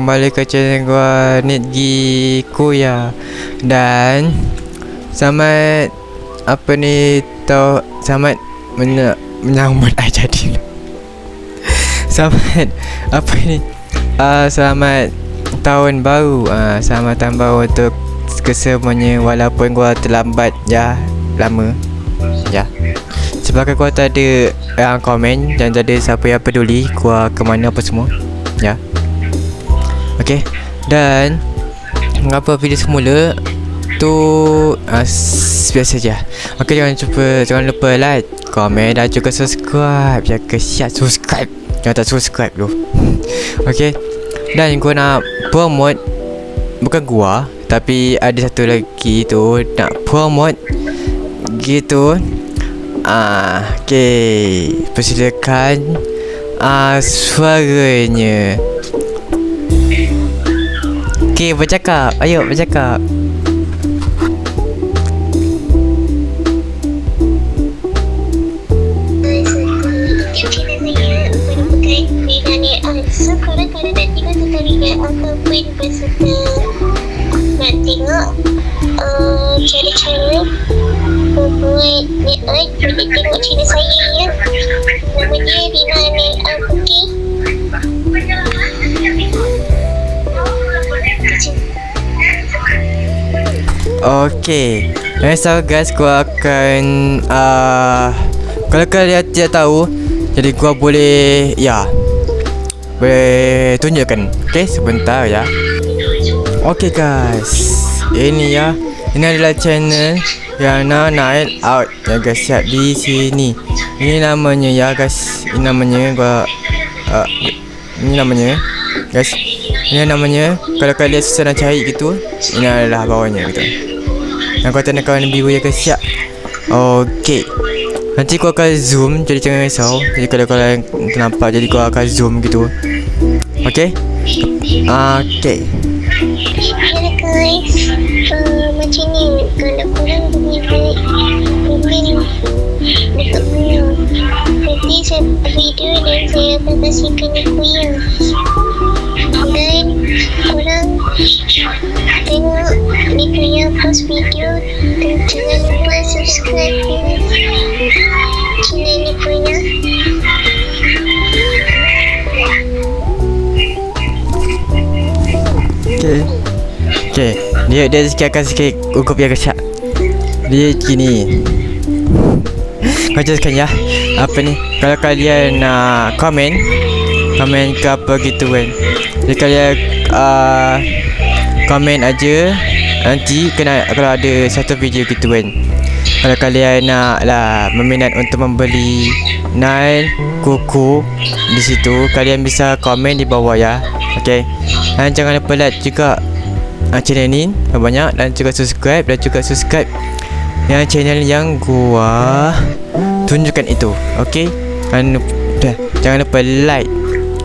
kembali ke channel gua Nitgi Kuya. Dan selamat apa ni tau, selamat menyambut jadi selamat apa ni selamat tahun baru. Selamat tahun baru untuk kesemuanya, walaupun gua terlambat ya, lama ya. Sebab gua tak ada yang komen dan tak ada siapa yang peduli gua ke mana apa semua ya. Okay, dan mengapa video semula tu biasa je. Okay, jangan lupa like, komen dan juga subscribe. Jaga siap subscribe, jangan tak subscribe tu. Okay, dan gua nak promote, bukan gua tapi ada satu lagi tu nak promote gitu. Okay, persilakan suaranya. Okay, bercakap, ayo bercakap. So korang kalau nak tengok tutorial ataupun berserta nak tengok cara-cara membuat net art, boleh tengok channel saya ya. Nama dia Rina Net Art. Okay, so guys, gua akan kalau kalian tidak tahu, jadi gua boleh boleh tunjukkan. Okay, sebentar ya. Okay guys, ini ya, ini adalah channel yang Night Out ya guys ya, di sini. Ini namanya ya guys, ini namanya gua ini namanya guys, ini namanya. Kalau kalian susah nak cari gitu, ini adalah bawahnya gitu. Yang kau tanda kawan biru ya guys ya. Okay, nanti gua akan zoom, jadi jangan risau. Jadi kalau kalian nampak, jadi gua akan zoom gitu. Okay. Okay. Hello guys, macam ni kalau korang boleh komen dekat bawah. Nanti saya buat video dan saya akan kasihkan Kuya. Dan korang tengok ni Kuya post video, dan jangan lupa subscribe channel ni Kuya. Okay, dia sikitkan sikit ukup ya guys ya. Dia gini. Kau jelaskan ya. Apa ni? Kalau kalian nak komen ke apa gitu kan, jadi kalian komen aja. Nanti kena, kalau ada satu video gitu kan, kalau kalian nak lah meminat untuk membeli nail kuku di situ, kalian bisa komen di bawah ya. Okay, dan jangan lupa like juga channel ni banyak, dan juga subscribe yang channel yang gua tunjukkan itu. Okay, dan jangan lupa like,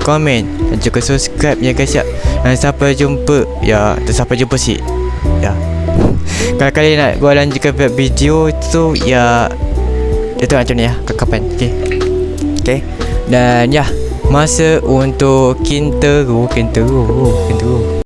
komen dan juga subscribe ya guys ya. Dan sampai jumpa ya, sampai jumpa sih ya. Kalau kalian nak gua lanjutkan video tu ya, itu macam ni ya, kapan. Okay, dan ya, masa untuk kinteru.